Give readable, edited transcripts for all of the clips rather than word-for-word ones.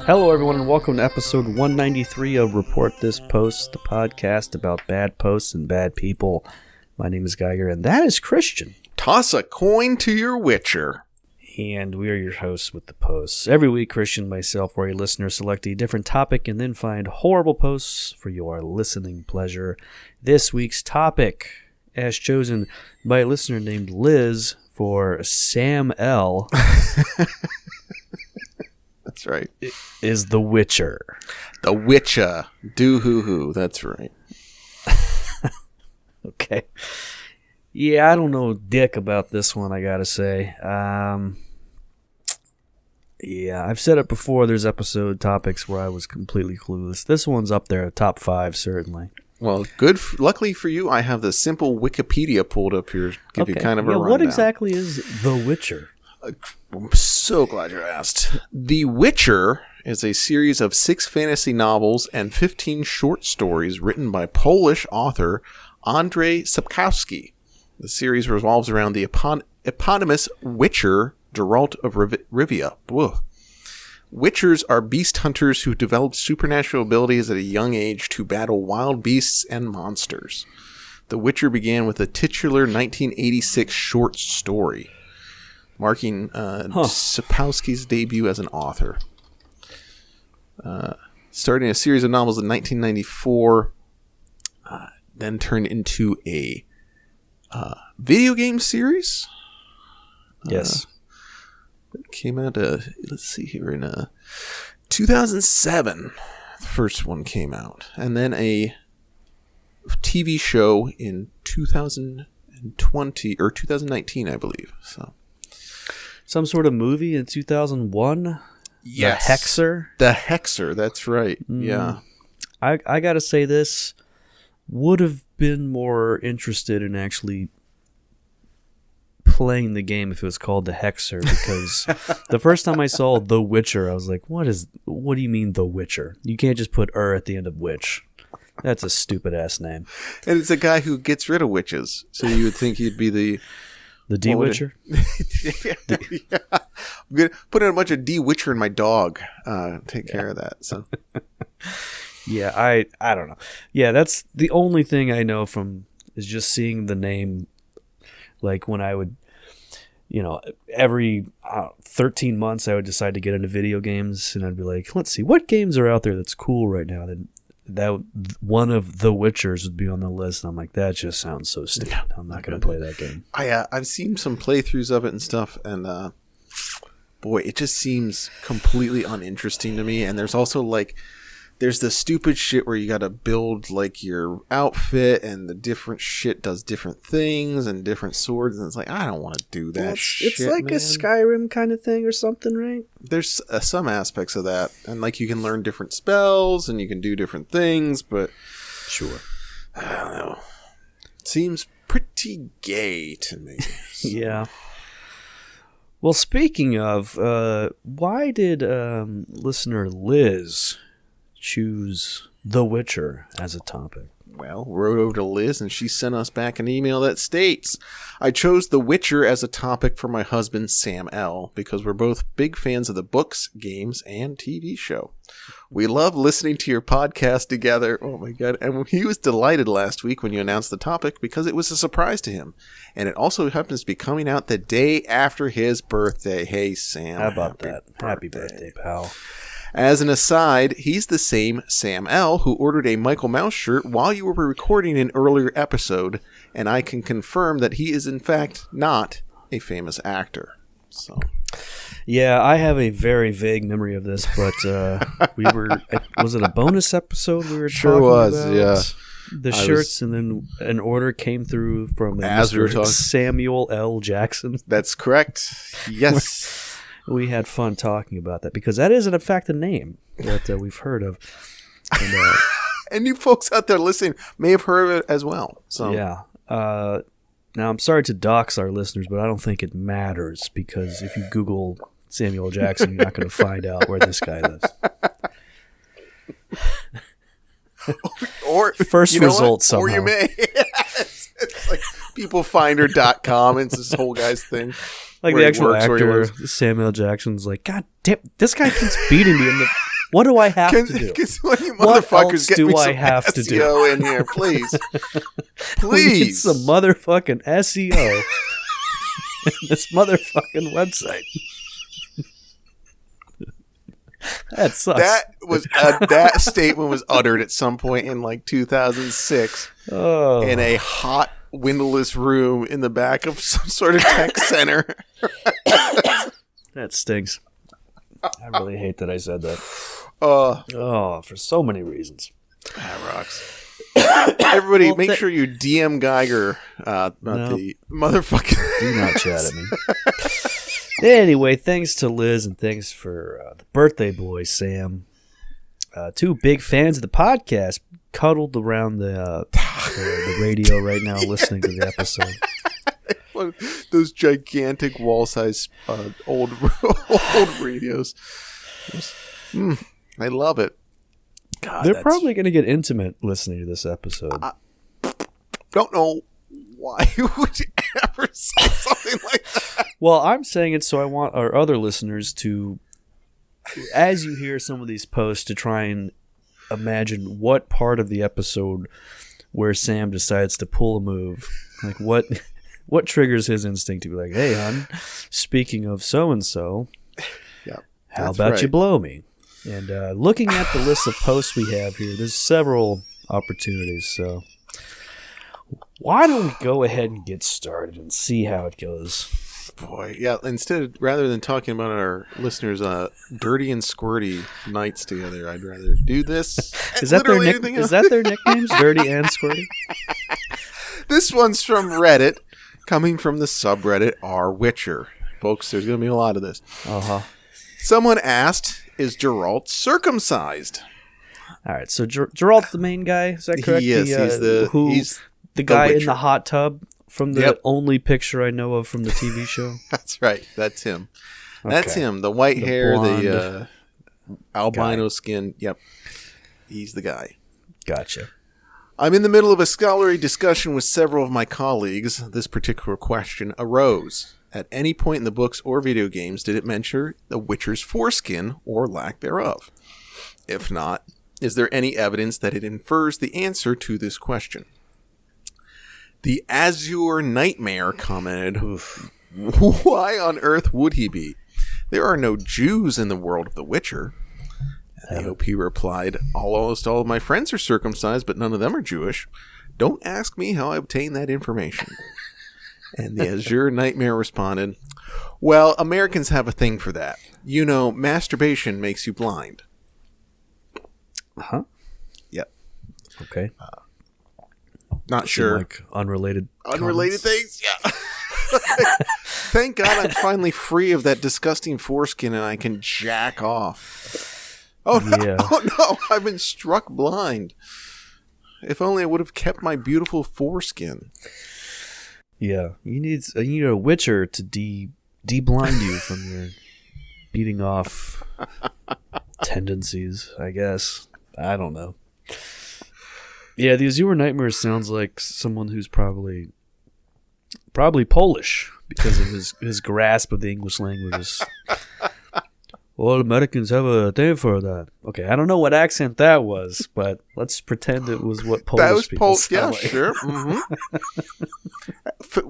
Hello, everyone, and welcome to episode 193 of Report This Post, the podcast about bad posts and bad people. My name is Geiger, and that is Christian. Toss a coin to your Witcher. And we are your hosts with the posts. Every week, Christian and myself or a listener select a different topic and then find horrible posts for your listening pleasure. This week's topic, as chosen by a listener named Liz for Sam L. That's right. Is The Witcher. The Witcher. Do-hoo-hoo. That's right. Okay. Yeah, I don't know dick about this one, I gotta say. Yeah, I've said it before. There's episode topics where I was completely clueless. This one's up there, top 5, certainly. Well, good. Luckily for you, I have the simple Wikipedia pulled up here to give you kind of a rundown. What exactly is The Witcher? I'm so glad you asked. The Witcher is a series of 6 fantasy novels and 15 short stories written by Polish author Andrzej Sapkowski. The series revolves around the eponymous Witcher, Geralt of Rivia. Whoa. Witchers are beast hunters who develop supernatural abilities at a young age to battle wild beasts and monsters. The Witcher began with a titular 1986 short story, marking Sapkowski's debut as an author. Starting a series of novels in 1994, then turned into a video game series. Yes. It came out, let's see here, in 2007. The first one came out. And then a TV show in 2020, or 2019, I believe. So, some sort of movie in 2001? Yes. The Hexer? The Hexer, that's right. Yeah. I gotta say, this would have been more interested in actually playing the game if it was called The Hexer, because the first time I saw The Witcher, I was like, what do you mean The Witcher? You can't just put at the end of witch. That's a stupid ass name. And it's a guy who gets rid of witches, so you would think he'd be the D-Witcher? Yeah. I'm going to put in a bunch of D-Witcher in my dog. Take care of that. So, yeah, I don't know. Yeah, that's the only thing I know from is just seeing the name. Like when I would, every 13 months I would decide to get into video games, and I'd be like, let's see, what games are out there that's cool right now? That one of The Witchers would be on the list, and I'm like, that just sounds so stupid. I'm not going to play that game. I've seen some playthroughs of it and stuff, and boy, it just seems completely uninteresting to me. And there's also there's the stupid shit where you got to build your outfit, and the different shit does different things and different swords, and it's like, I don't want to do that shit. It's like man. a Skyrim kind of thing or something, right? There's some aspects of that, and you can learn different spells and you can do different things, but sure, I don't know. It seems pretty gay to me. So. Yeah. Well, speaking of, why did listener Liz choose The Witcher as a topic? Well, wrote over to Liz, and she sent us back an email that states, I chose The Witcher as a topic for my husband, Sam L., because we're both big fans of the books, games, and TV show. We love listening to your podcast together. Oh, my God. And he was delighted last week when you announced the topic because it was a surprise to him. And it also happens to be coming out the day after his birthday. Hey, Sam. How about that? Happy birthday, pal. As an aside, he's the same Sam L. who ordered a Michael Mouse shirt while you were recording an earlier episode, and I can confirm that he is in fact not a famous actor. So, yeah, I have a very vague memory of this, but was it a bonus episode we were sure talking was, about? yeah. The shirts, and then an order came through from as we were talking. Samuel L. Jackson. That's correct. Yes. we had fun talking about that because that is, in fact, a name that we've heard of. And, and you folks out there listening may have heard of it as well. So yeah. Now, I'm sorry to dox our listeners, but I don't think it matters because if you Google Samuel Jackson, you're not going to find out where this guy lives. Or first result somehow. Or you may. It's like peoplefinder.com. It's this whole guy's thing. Like the actual actor, Samuel Jackson's like, God damn, this guy keeps beating me. What do I have to do? What else do I have to do? SEO in here, please. We need some motherfucking SEO in this motherfucking website. That sucks. That statement was uttered at some point in like 2006 in a hot, windowless room in the back of some sort of tech center. That stinks. I really hate that I said that. For so many reasons. That rocks. Everybody, make sure you DM Geiger the motherfucking... Do not chat at me. Anyway, thanks to Liz and thanks for the birthday boy, Sam. Two big fans of the podcast cuddled around the radio right now listening to the episode. Those gigantic wall-size old radios. I love it. God, they're probably going to get intimate listening to this episode. Don't know why would you ever say something like that. Well, I'm saying it so I want our other listeners to, as you hear some of these posts, to try and imagine what part of the episode where Sam decides to pull a move. Like what triggers his instinct to be like, hey, hon, speaking of so-and-so, how about you blow me? And looking at the list of posts we have here, there's several opportunities. So why don't we go ahead and get started and see how it goes? Boy, yeah. Rather than talking about our listeners' dirty and squirty nights together, I'd rather do this. Is that their nicknames, Dirty and Squirty? This one's from Reddit, coming from the subreddit r/Witcher. Folks, there's going to be a lot of this. Someone asked, is Geralt circumcised? All right, so Geralt's the main guy, is that correct? Yes, he's the guy in the hot tub from the only picture I know of from the TV show. That's right, that's him. Okay. That's him, the white hair, blonde, the albino skin. Yep, he's the guy. Gotcha. I'm in the middle of a scholarly discussion with several of my colleagues. This particular question arose. At any point in the books or video games, did it mention the Witcher's foreskin or lack thereof? If not, is there any evidence that it infers the answer to this question? The Azure Nightmare commented, why on earth would he be? There are no Jews in the world of The Witcher. And the OP replied, almost all of my friends are circumcised, but none of them are Jewish. Don't ask me how I obtained that information. And the Azure Nightmare responded, well, Americans have a thing for that. You know, masturbation makes you blind. Huh? Yep. Okay. Not sure. Like unrelated things? Yeah. Thank God I'm finally free of that disgusting foreskin and I can jack off. Oh, no. Yeah. Oh, no. I've been struck blind. If only I would have kept my beautiful foreskin. Yeah, you need a Witcher to de-blind you from your beating off tendencies, I guess. I don't know. Yeah, the Azure Nightmare sounds like someone who's probably Polish because of his grasp of the English language. All Americans have a thing for that. Okay, I don't know what accent that was, but let's pretend it was what Polish people sound like. Sure. Mm-hmm.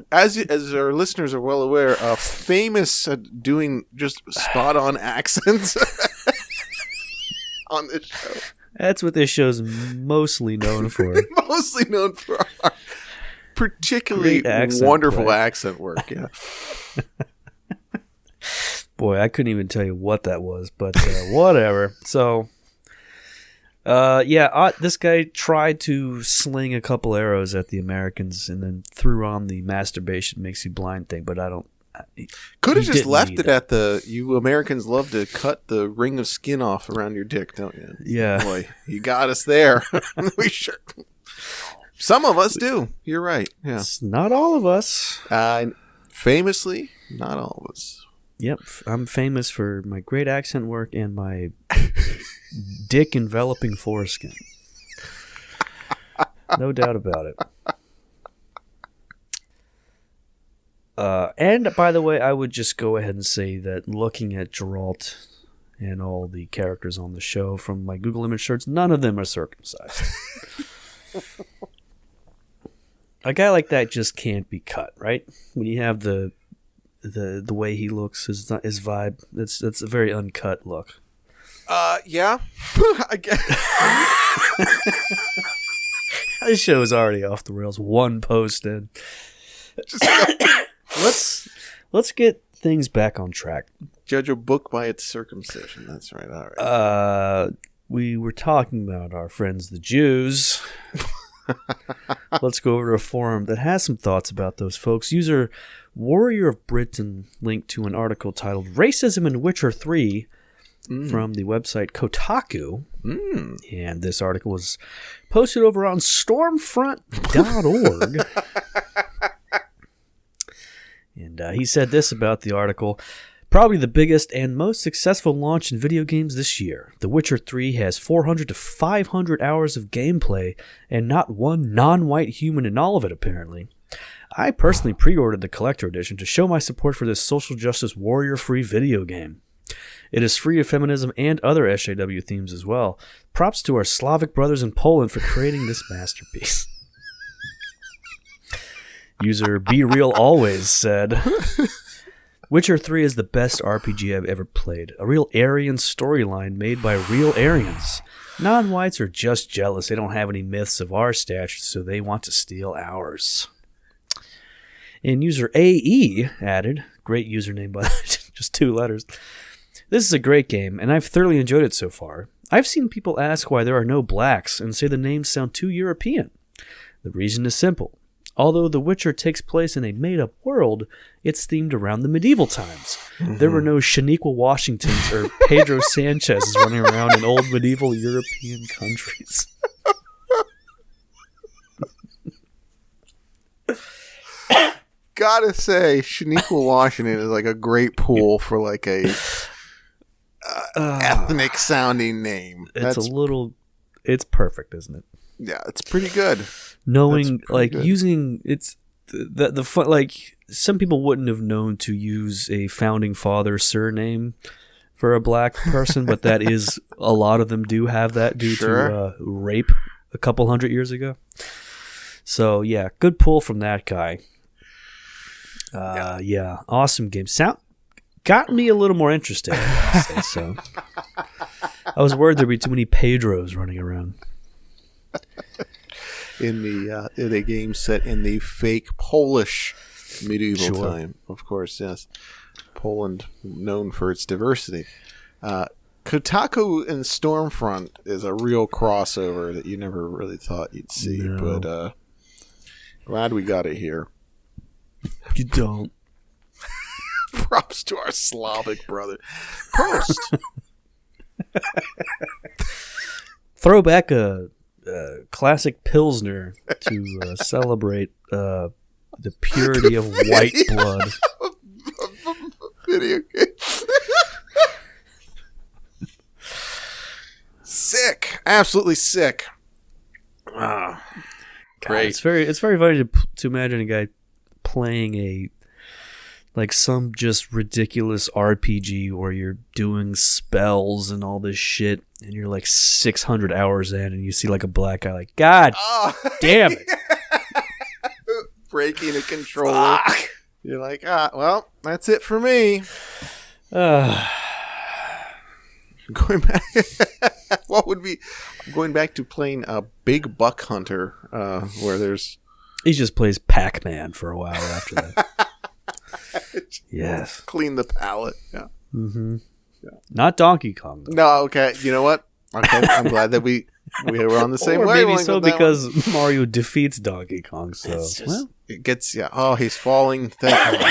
As our listeners are well aware, famous at doing just spot-on accents on this show. That's what this show's mostly known for. Mostly known for our particularly wonderful accent work, yeah. Boy, I couldn't even tell you what that was, but whatever. So, this guy tried to sling a couple arrows at the Americans and then threw on the masturbation makes you blind thing, but I Could have You just didn't left need it at the. You Americans love to cut the ring of skin off around your dick, don't you? Yeah. Boy, you got us there. We sure. Some of us do. You're right. Yeah. It's not all of us. Famously, not all of us. Yep. I'm famous for my great accent work and my dick enveloping foreskin. No doubt about it. And by the way, I would just go ahead and say that looking at Geralt and all the characters on the show from my Google image search, none of them are circumcised. A guy like that just can't be cut, right? When you have the way he looks, his vibe, it's a very uncut look. Yeah. I guess. This show is already off the rails. One post in. Let's get things back on track. Judge a book by its circumcision. That's right. All right. We were talking about our friends the Jews. Let's go over to a forum that has some thoughts about those folks. User Warrior of Britain linked to an article titled Racism in Witcher 3 from the website Kotaku. And this article was posted over on stormfront.org. And he said this about the article. Probably the biggest and most successful launch in video games this year. The Witcher 3 has 400 to 500 hours of gameplay and not one non-white human in all of it, apparently. I personally pre-ordered the collector edition to show my support for this social justice warrior-free video game. It is free of feminism and other SJW themes as well. Props to our Slavic brothers in Poland for creating this masterpiece. User Be Real Always said, Witcher 3 is the best RPG I've ever played. A real Aryan storyline made by real Aryans. Non-whites are just jealous. They don't have any myths of our stature, so they want to steal ours. And user AE added, great username by just 2 letters. This is a great game, and I've thoroughly enjoyed it so far. I've seen people ask why there are no blacks and say the names sound too European. The reason is simple. Although The Witcher takes place in a made-up world, it's themed around the medieval times. There were no Shaniqua Washingtons or Pedro Sanchez's running around in old medieval European countries. Gotta say, Shaniqua Washington is like a great pool for like a ethnic-sounding name. It's perfect, isn't it? Yeah, it's pretty good. Knowing, like, good. Using, it's, the fun, like, some people wouldn't have known to use a founding father surname for a black person, but that is, a lot of them do have that due to rape a couple hundred years ago. So, yeah, good pull from that guy. Yeah, awesome game. Got me a little more interested, I'd say so. I was worried there'd be too many Pedros running around. In a game set in the fake Polish medieval time, of course, yes. Poland, known for its diversity. Kotaku and Stormfront is a real crossover that you never really thought you'd see, but glad we got it here. You don't. Props to our Slavic brother. Prost. Throw back a classic Pilsner to celebrate the purity of white blood. Video game. Sick. Absolutely sick. God, great. It's very funny to imagine a guy playing some just ridiculous RPG where you're doing spells and all this shit, and you're like 600 hours in, and you see like a black guy, like, God damn it. Breaking a controller. Fuck. You're like, well, that's it for me. Going back, going back to playing a big buck hunter, where there's. He just plays Pac-Man for a while after that. Yes. Clean the palate. Yeah. Mm-hmm. Yeah. Not Donkey Kong, though. No, okay. You know what? Okay, I'm glad that we were on the same way. Maybe so because Mario defeats Donkey Kong. So it gets Oh, he's falling. Thank you.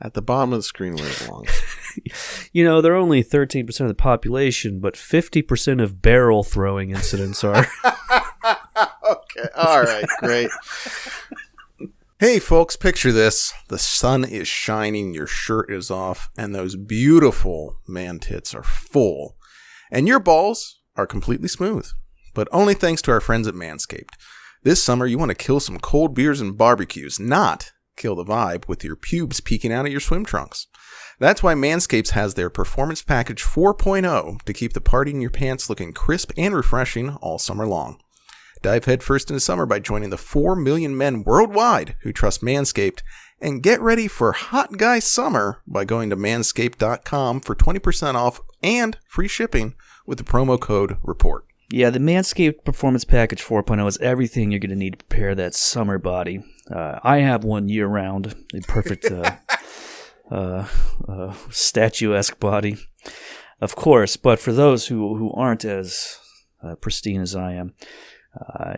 at the bottom of the screen where it belongs. They're only 13% of the population, but 50% of barrel throwing incidents are. Okay, all right, great. Hey, folks, picture this. The sun is shining, your shirt is off, and those beautiful man tits are full. And your balls are completely smooth, but only thanks to our friends at Manscaped. This summer, you want to kill some cold beers and barbecues, not kill the vibe with your pubes peeking out of your swim trunks. That's why Manscaped has their Performance Package 4.0 to keep the party in your pants looking crisp and refreshing all summer long. Dive headfirst into summer by joining the 4 million men worldwide who trust Manscaped, and get ready for hot guy summer by going to manscaped.com for 20% off and free shipping with the promo code REPORT. Yeah, the Manscaped Performance Package 4.0 is everything you're going to need to prepare that summer body. I have one year-round, a perfect statuesque body, of course. But for those who aren't as pristine as I am,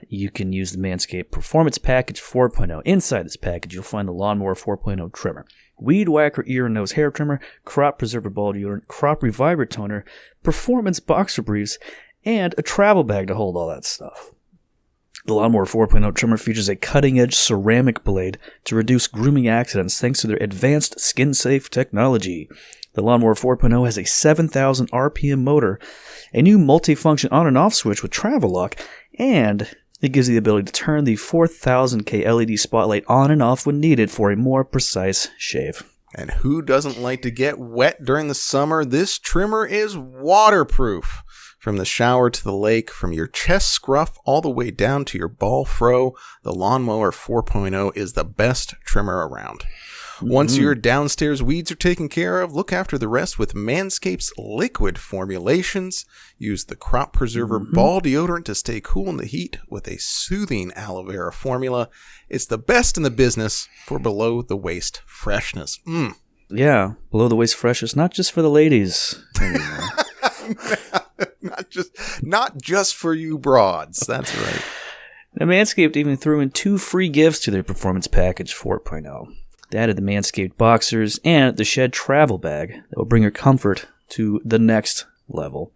you can use the Manscaped Performance Package 4.0. Inside this package, you'll find the Lawnmower 4.0 trimmer, Weed Whacker ear and nose hair trimmer, Crop Preserver ball deodorant, Crop Reviver toner, Performance boxer briefs, and a travel bag to hold all that stuff. The Lawnmower 4.0 trimmer features a cutting-edge ceramic blade to reduce grooming accidents thanks to their advanced skin-safe technology. The Lawnmower 4.0 has a 7,000 RPM motor, a new multi-function on and off switch with travel lock, and it gives you the ability to turn the 4000K LED spotlight on and off when needed for a more precise shave. And who doesn't like to get wet during the summer? This trimmer is waterproof. From the shower to the lake, from your chest scruff all the way down to your ball fro, the Lawnmower 4.0 is the best trimmer around. Once your downstairs weeds are taken care of, look after the rest with Manscaped's liquid formulations. Use the Crop Preserver ball deodorant to stay cool in the heat with a soothing aloe vera formula. It's the best in the business for below-the-waist freshness. Yeah, below-the-waist freshness, not just for the ladies anymore. Not just for you broads. That's right. Now, Manscaped even threw in 2 free gifts to their Performance Package 4.0. They added the Manscaped boxers and the Shed travel bag that will bring your comfort to the next level.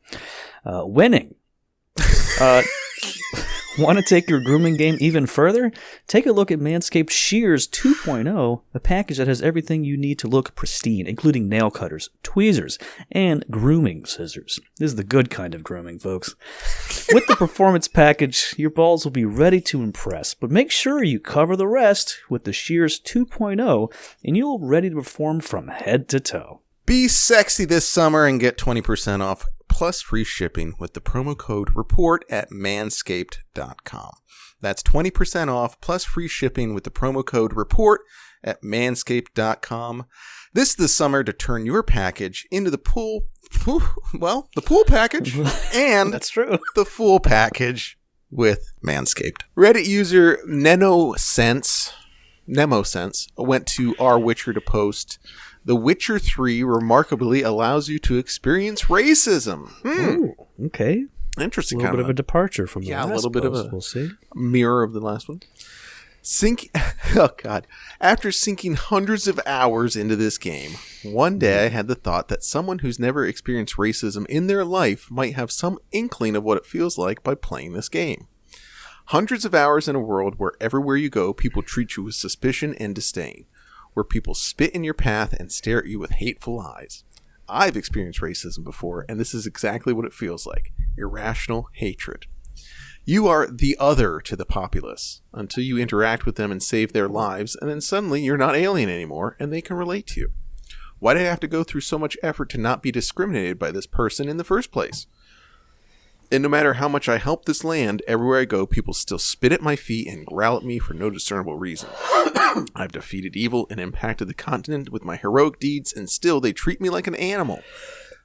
Winning. Want to take your grooming game even further? Take a look at Manscaped Shears 2.0, a package that has everything you need to look pristine, including nail cutters, tweezers, and grooming scissors. This is the good kind of grooming, folks. With the Performance Package, your balls will be ready to impress, but make sure you cover the rest with the Shears 2.0, and you'll be ready to perform from head to toe. Be sexy this summer and get 20% off plus free shipping with the promo code REPORT at manscaped.com. That's 20% off plus free shipping with the promo code REPORT at manscaped.com. This is the summer to turn your package into the pool package and That's true. the full package with Manscaped. Reddit user NemoSense went to Our Witcher to post, The Witcher 3 remarkably allows you to experience racism. Ooh, okay. Interesting. A little bit of a departure from the last a little bit post. of a We'll see. mirror of the last one. After sinking hundreds of hours into this game, one day I had the thought that someone who's never experienced racism in their life might have some inkling of what it feels like by playing this game. Hundreds of hours in a world where everywhere you go, people treat you with suspicion and disdain, where people spit in your path and stare at you with hateful eyes. I've experienced racism before, and this is exactly what it feels like. Irrational hatred. You are the other to the populace until you interact with them and save their lives, and then suddenly you're not alien anymore, and they can relate to you. Why did I have to go through so much effort to not be discriminated by this person in the first place? And no matter how much I help this land, everywhere I go, people still spit at my feet and growl at me for no discernible reason. I've defeated evil and impacted the continent with my heroic deeds, and still they treat me like an animal.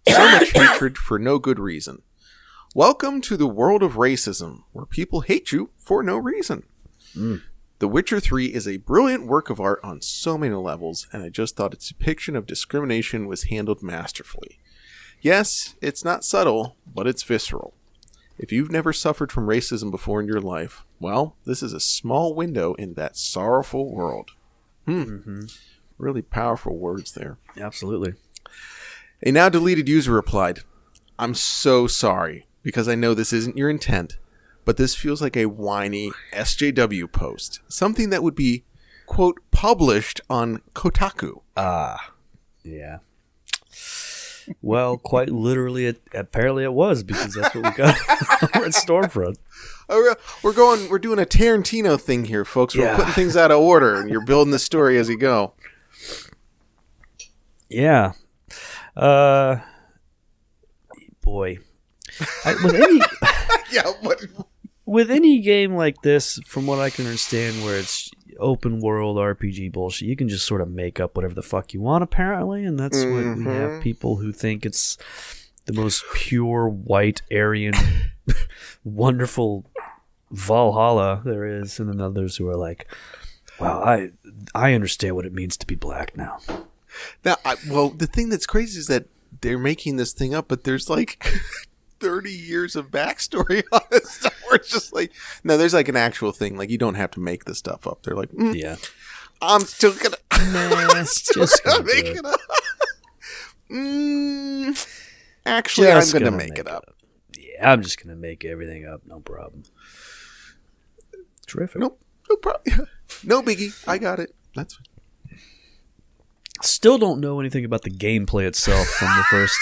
So much hatred for no good reason. Welcome to the world of racism, where people hate you for no reason. The Witcher 3 is a brilliant work of art on so many levels, and I just thought its depiction of discrimination was handled masterfully. Yes, it's not subtle, but it's visceral. If you've never suffered from racism before in your life, well, this is a small window in that sorrowful world. Really powerful words there. Absolutely. A now deleted user replied, "I'm so sorry because I know this isn't your intent, but this feels like a whiny SJW post. Something that would be, quote, published on Kotaku." Yeah. Well, quite literally, apparently it was, because that's what we got over at Stormfront. We're doing a Tarantino thing here, folks. We're putting things out of order, and you're building the story as you go. Yeah. Boy. With any game like this, from what I can understand, where it's open world RPG bullshit, you can just sort of make up whatever the fuck you want, apparently, and that's what we have people who think it's the most pure white Aryan wonderful Valhalla there is, and then others who are like, "Wow, I understand what it means to be black now." Now, the thing that's crazy is that they're making this thing up, but there's like 30 years of backstory on this stuff where it's just like, no, there's like an actual thing. Like, you don't have to make this stuff up. They're like, I'm still gonna, just gonna make it up. Actually, I'm gonna make it up. Yeah, I'm just gonna make everything up. No problem. Terrific. No problem. No biggie. I got it. That's fine. Still don't know anything about the gameplay itself from the first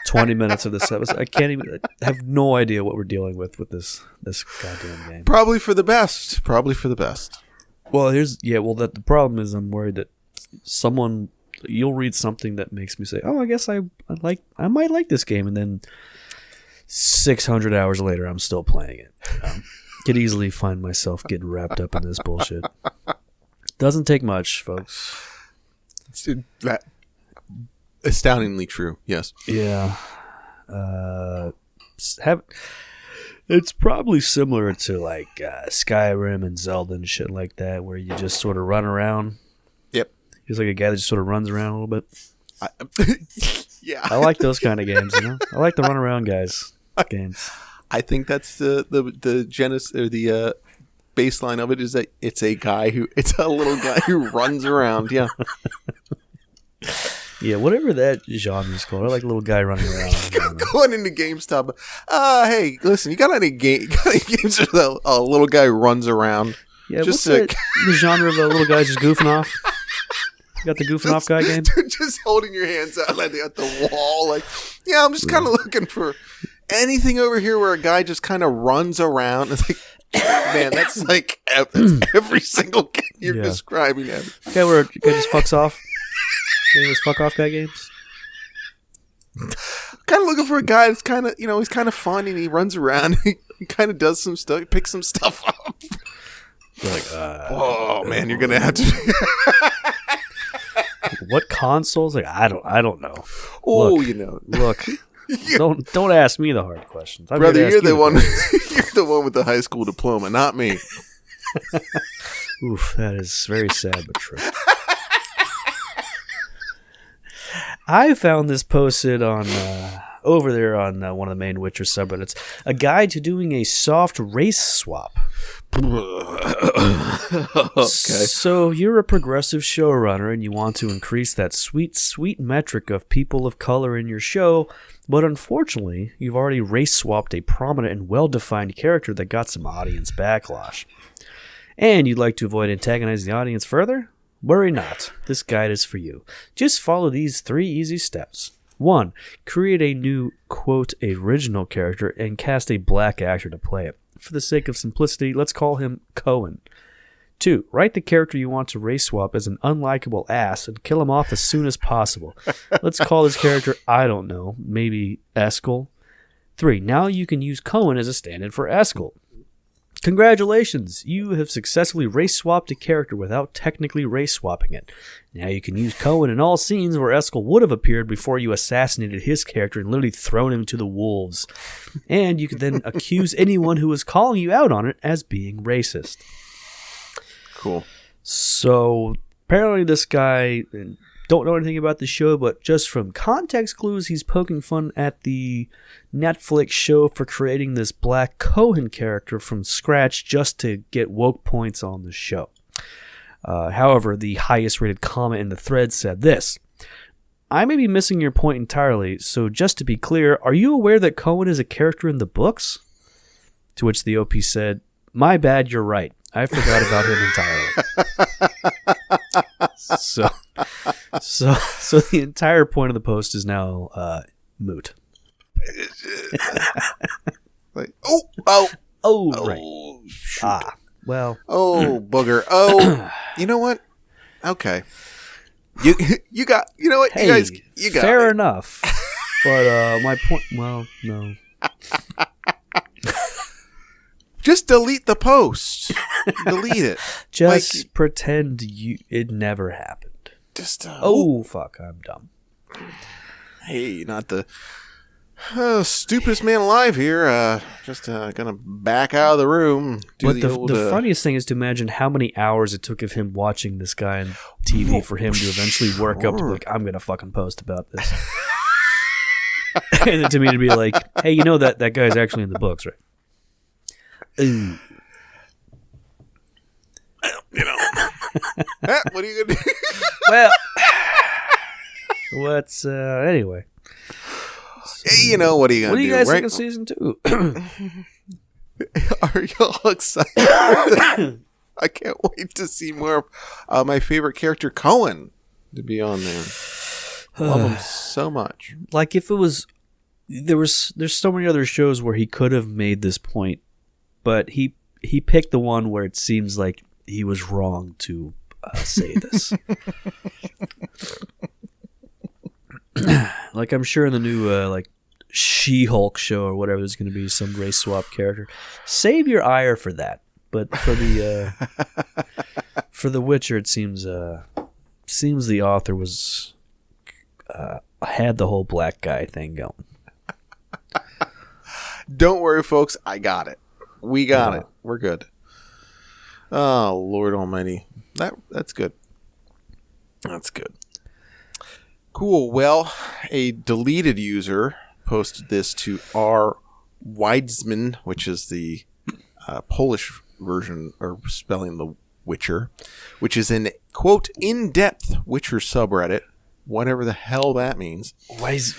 20 minutes of this episode. I have no idea what we're dealing with this goddamn game. Probably for the best. Well, the problem is I'm worried that you'll read something that makes me say, "Oh, I guess I might like this game," and then 600 hours later, I'm still playing it. Could easily find myself getting wrapped up in this bullshit. Doesn't take much, folks. That astoundingly true. Yes. Yeah. It's probably similar to like Skyrim and Zelda and shit like that, where you just sort of run around. Yep. He's like a guy that just sort of runs around a little bit. Yeah. I like those kind of games. I like the run around games. I think that's the genesis or the baseline of it is that it's a little guy who runs around. Yeah. Yeah, whatever that genre is called. I like a little guy running around. Going into GameStop. Hey, listen, you got any games where a little guy runs around? Yeah, just the genre of a little guy just goofing off? You got the goofing off guy game? Just holding your hands out like at the wall. Like, yeah, I'm just kind of looking for anything over here where a guy just kind of runs around. It's like, man, that's like every single game you're describing. Okay, where a guy just fucks off. Any of those fuck off guy games? Kind of looking for a guy that's kind of, he's kind of fun and he runs around. He kind of does some stuff, picks some stuff up. You're like, oh man, you're gonna have to. What consoles? Like, I don't know. Oh, look. Don't ask me the hard questions. Brother, you're the one. You're the one with the high school diploma, not me. Oof, that is very sad but true. I found this posted on over there on one of the main Witcher subreddits, a guide to doing a soft race swap. Okay. So you're a progressive showrunner and you want to increase that sweet metric of people of color in your show, but unfortunately, you've already race swapped a prominent and well-defined character that got some audience backlash. And you'd like to avoid antagonizing the audience further? Worry not, this guide is for you. Just follow these 3 easy steps. 1. Create a new, quote, original character and cast a black actor to play it. For the sake of simplicity, let's call him Cohen. 2. Write the character you want to race swap as an unlikable ass and kill him off as soon as possible. Let's call this character, I don't know, maybe Eskel. 3. Now you can use Cohen as a stand-in for Eskel. Congratulations, you have successfully race swapped a character without technically race swapping it. Now you can use Cohen in all scenes where Eskel would have appeared before you assassinated his character and literally thrown him to the wolves. And you can then accuse anyone who is calling you out on it as being racist. Cool. So apparently this guy, don't know anything about the show, but just from context clues, he's poking fun at the Netflix show for creating this black Cohen character from scratch just to get woke points on the show. However, the highest rated comment in the thread said this: I may be missing your point entirely, so just to be clear, are you aware that Cohen is a character in the books? To which the OP said, my bad, you're right. I forgot about him entirely. So the entire point of the post is now moot. Like, right. Shoot. Well. Oh, booger. Oh, you know what? Okay. You got, you know what? Hey, you guys, you got fair me. enough. But my point, well, no. Just delete the post. Delete it. Just pretend it never happened. Just Fuck, I'm dumb. Hey, not the stupidest man alive here. Just gonna back out of the room. But the funniest thing is to imagine how many hours it took of him watching this guy on TV for him to eventually work up to be like, I'm gonna fucking post about this. And then to me to be like, hey, you know that guy's actually in the books, right? Ooh. You know. What are you gonna do? Well, what's anyway? Hey, you know, what are you gonna do? What do you guys right? think of season 2? Are y'all excited? I can't wait to see more of my favorite character, Cohen, to be on there. Love him so much. Like if it was, there's so many other shows where he could have made this point, but he picked the one where it seems like he was wrong to say this. Like I'm sure in the new like She-Hulk show or whatever, there's going to be some race swap character. Save your ire for that. But for the for The Witcher, it seems the author was had the whole black guy thing going. Don't worry, folks. I got it. We got it. We're good. Oh, Lord Almighty. That's good. That's good. Cool. Well, a deleted user posted this to R. Weidsman, which is the Polish version or spelling The Witcher, which is an, quote, in-depth Witcher subreddit, whatever the hell that means. It's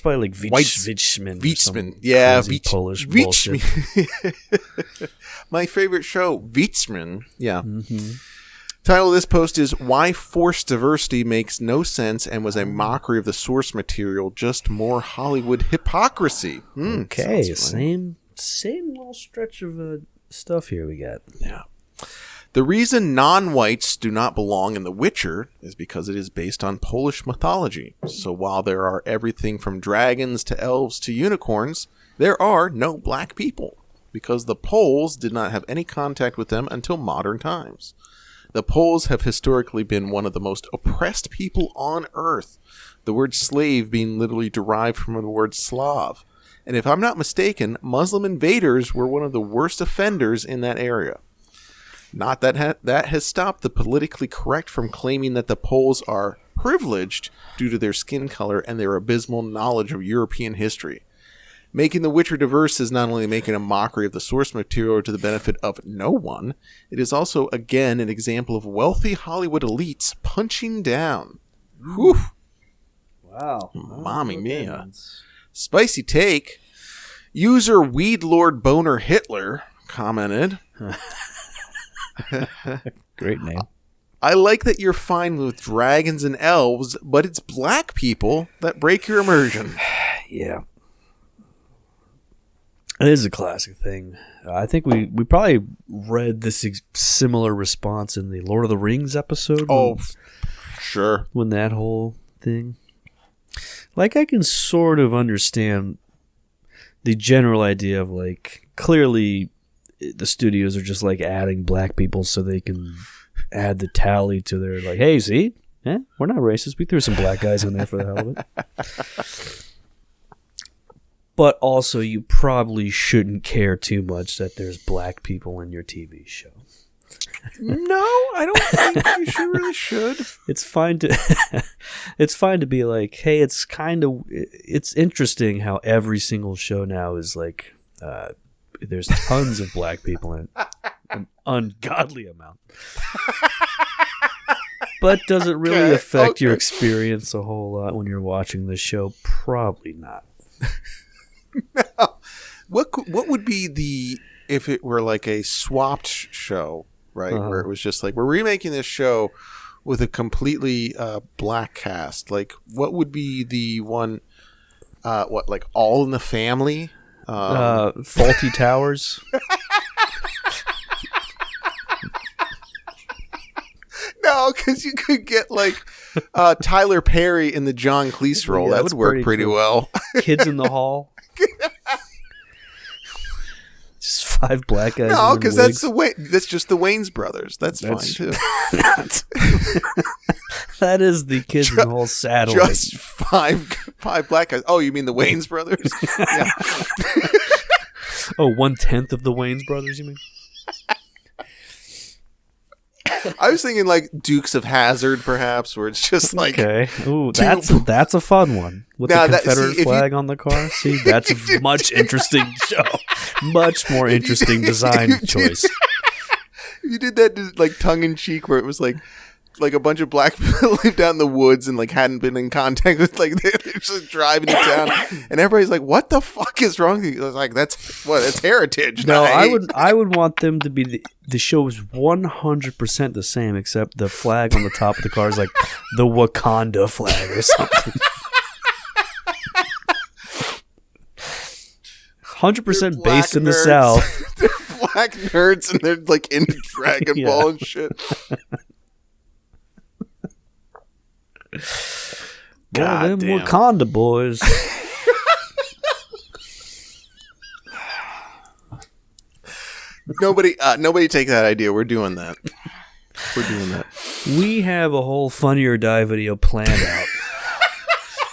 probably like Vichman. Yeah, Polish bullshit. My favorite show, Vichman. Yeah. Mm-hmm. Title of this post is Why Forced Diversity Makes No Sense and Was a Mockery of the Source Material, Just More Hollywood Hypocrisy. Okay, same little stretch of stuff here we got. Yeah. The reason non-whites do not belong in The Witcher is because it is based on Polish mythology. So while there are everything from dragons to elves to unicorns, there are no black people, because the Poles did not have any contact with them until modern times. The Poles have historically been one of the most oppressed people on earth, the word slave being literally derived from the word Slav. And if I'm not mistaken, Muslim invaders were one of the worst offenders in that area. Not that that has stopped the politically correct from claiming that the Poles are privileged due to their skin color and their abysmal knowledge of European history. Making The Witcher diverse is not only making a mockery of the source material to the benefit of no one, it is also, again, an example of wealthy Hollywood elites punching down. Whew. Wow. Mommy mia. Spicy take. User Weed Lord Boner Hitler commented. Great name. I like that you're fine with dragons and elves, but it's black people that break your immersion. Yeah. It is a classic thing. I think we probably read this similar response in the Lord of the Rings episode. Sure. When that whole thing. Like, I can sort of understand the general idea of, like, clearly the studios are just, like, adding black people so they can add the tally to their, like, hey, see? We're not racist. We threw some black guys in there for the hell of it. But also, you probably shouldn't care too much that there's black people in your TV show. No, I don't think you really should. It's fine to be like, hey, it's interesting how every single show now is like, there's tons of black people in it. an ungodly amount. But does it really affect your experience a whole lot when you're watching this show? Probably not. No. What would be if it were like a swapped show, right? Where it was just like, we're remaking this show with a completely black cast. Like, what would be the one, like All in the Family? Faulty Towers? No, because you could get like Tyler Perry in the John Cleese role. That would work pretty well. Kids in the Hall. Just 5 black guys. No, because that's just the Wayans brothers. That's fine too. That is the Kids in the Hall satellite. Just five black guys. Oh, you mean the Wayans brothers? Yeah. Oh, 1/10 of the Wayans brothers, you mean? I was thinking like Dukes of Hazzard, perhaps, where it's just like ooh, that's a fun one with the Confederate flag on the car. See, that's a much interesting show, much more interesting design choice. You did that like tongue in cheek, where it was like a bunch of black people lived out in the woods and like hadn't been in contact with, like, they're just driving to town, and everybody's like, "What the fuck is wrong with you?" I was like, "That's heritage." No, I would want them to be the show is 100% the same, except the flag on the top of the car is like the Wakanda flag or something. 100% based in the South. They're black nerds and they're like into Dragon Ball and shit. God damn. Wakanda boys. Nobody take that idea. We're doing that. We have a whole Funny or Die video planned out.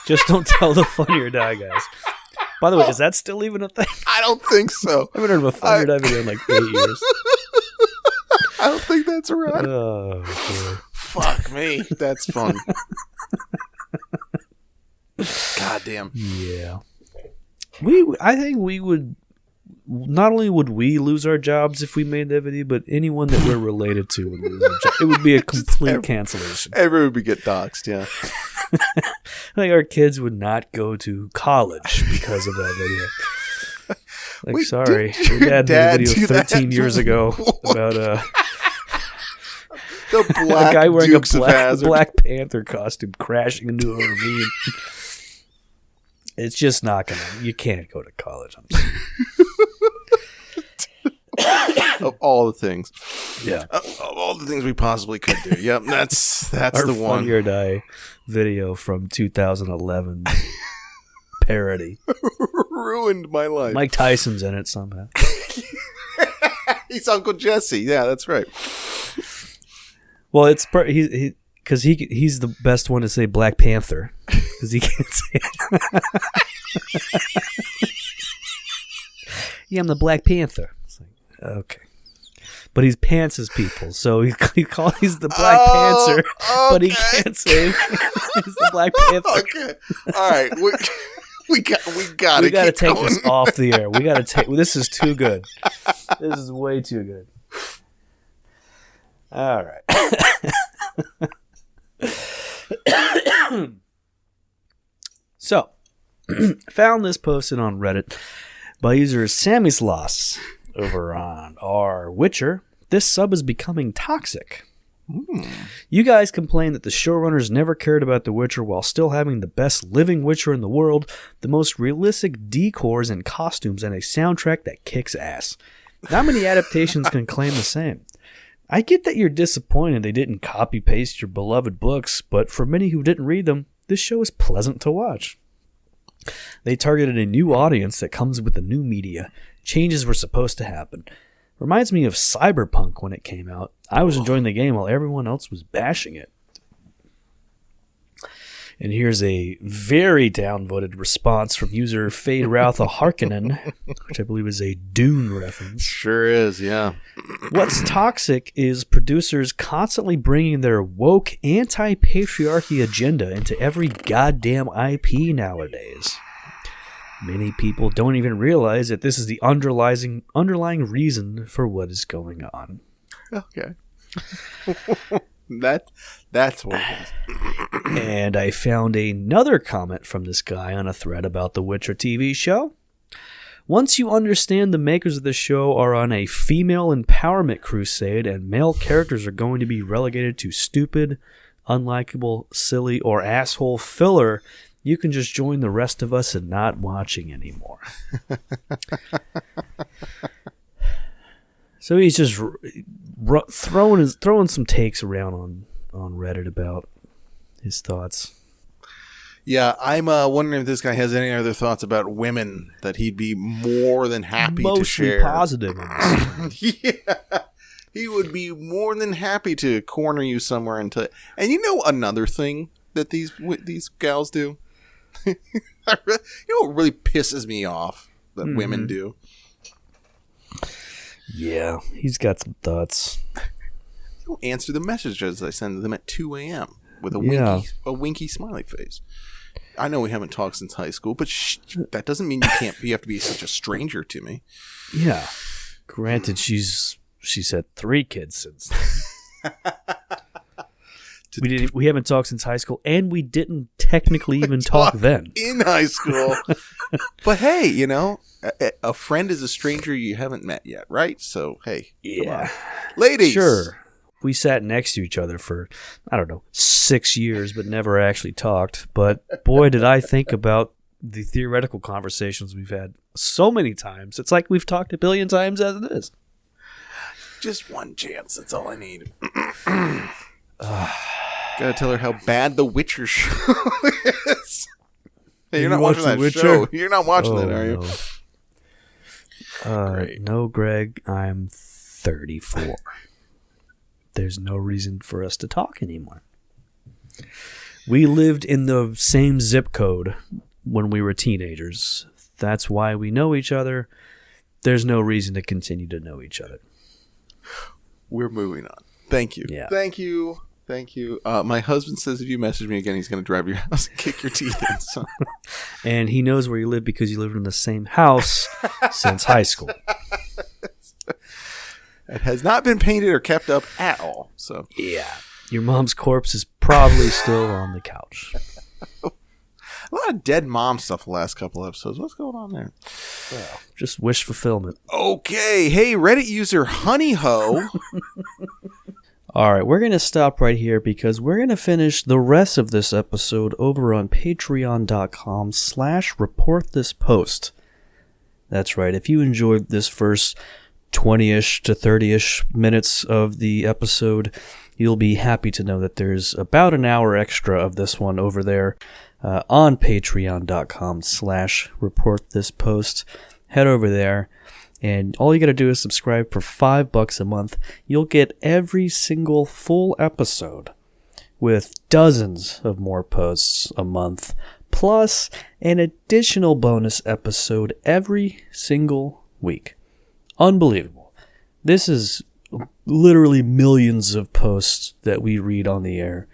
Just don't tell the Funny or Die guys. By the way, is that still even a thing? I don't think so. I haven't heard of a Funny or Die video in like 8 years. I don't think that's right. Oh, boy. Fuck me. That's fun. God damn. Yeah. I think we would, not only would we lose our jobs if we made that video, but anyone that we're related to would lose their job. It would be a complete cancellation. Everyone would get doxxed, yeah. I think our kids would not go to college because of that video. Like, wait, sorry. Your dad made a video 13 years ago about the black a guy wearing Dukes a Black Panther costume crashing into a ravine. It's just not gonna. You can't go to college. I'm sorry. Of all the things, yeah, of all the things we possibly could do. Yep, that's our the one. Funny or Die video from 2011 parody ruined my life. Mike Tyson's in it somehow. He's Uncle Jesse. Yeah, that's right. Well, it's because he's the best one to say Black Panther because he can't say it. Yeah, I'm the Black Panther. It's like, okay, but he's pants his people, so he's the Black Panther, okay. But he can't say he's the Black Panther. Okay, all right, we gotta take going. this off the air. We gotta take. This is too good. This is way too good. All right. So, found this posted on Reddit by user Sammy's Loss over on our Witcher. This sub is becoming toxic. You guys complain that the showrunners never cared about The Witcher while still having the best living Witcher in the world, the most realistic decors and costumes, and a soundtrack that kicks ass. Not many adaptations can claim the same. I get that you're disappointed they didn't copy-paste your beloved books, but for many who didn't read them, this show is pleasant to watch. They targeted a new audience that comes with the new media. Changes were supposed to happen. Reminds me of Cyberpunk when it came out. I was enjoying the game while everyone else was bashing it. And here's a very downvoted response from user Fade Routha Harkonnen, which I believe is a Dune reference. Sure is, yeah. What's toxic is producers constantly bringing their woke anti-patriarchy agenda into every goddamn IP nowadays. Many people don't even realize that this is the underlying reason for what is going on. Okay. That's what it is. And I found another comment from this guy on a thread about the Witcher TV show. Once you understand the makers of the show are on a female empowerment crusade and male characters are going to be relegated to stupid, unlikable, silly, or asshole filler, you can just join the rest of us in not watching anymore. So he's just throwing some takes around on Reddit about his thoughts. Yeah, I'm wondering if this guy has any other thoughts about women that he'd be more than happy to share. Mostly positive. Yeah, he would be more than happy to corner you somewhere and you know another thing that these gals do? You know what really pisses me off that women do? Yeah, he's got some thoughts. You don't answer the messages I send them at 2 a.m. with a winky smiley face. I know we haven't talked since high school, but that doesn't mean you have to be such a stranger to me. Yeah. Granted, she's had 3 kids since then. We haven't talked since high school, and we didn't technically even talk then. In high school. But hey, you know, a friend is a stranger you haven't met yet, right? So, hey. Yeah. Ladies. Sure. We sat next to each other for, 6 years, but never actually talked. But boy, did I think about the theoretical conversations we've had so many times. It's like we've talked a billion times as it is. Just one chance. That's all I need. Gotta tell her how bad The Witcher show is. Hey, you're not watching that show. You're not watching that, are you? No. Great. No, Greg. I'm 34. There's no reason for us to talk anymore. We lived in the same zip code when we were teenagers. That's why we know each other. There's no reason to continue to know each other. We're moving on. Thank you. Yeah. Thank you. My husband says if you message me again, he's going to drive your house and kick your teeth in. So. And he knows where you live because you lived in the same house since high school. It has not been painted or kept up at all. So yeah. Your mom's corpse is probably still on the couch. A lot of dead mom stuff the last couple episodes. What's going on there? Well, just wish fulfillment. Okay. Hey, Reddit user HoneyHo. All right, we're going to stop right here because we're going to finish the rest of this episode over on patreon.com/reportthispost. That's right. If you enjoyed this first 20-ish to 30-ish minutes of the episode, you'll be happy to know that there's about an hour extra of this one over there on patreon.com/reportthispost. Head over there. And all you got to do is subscribe for $5 a month. You'll get every single full episode with dozens of more posts a month, plus an additional bonus episode every single week. Unbelievable. This is literally millions of posts that we read on the air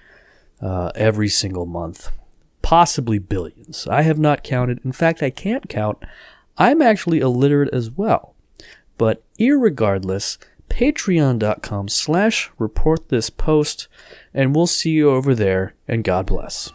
every single month. Possibly billions. I have not counted. In fact, I can't count. I'm actually illiterate as well. But irregardless, patreon.com/reportthispost, and we'll see you over there, and God bless.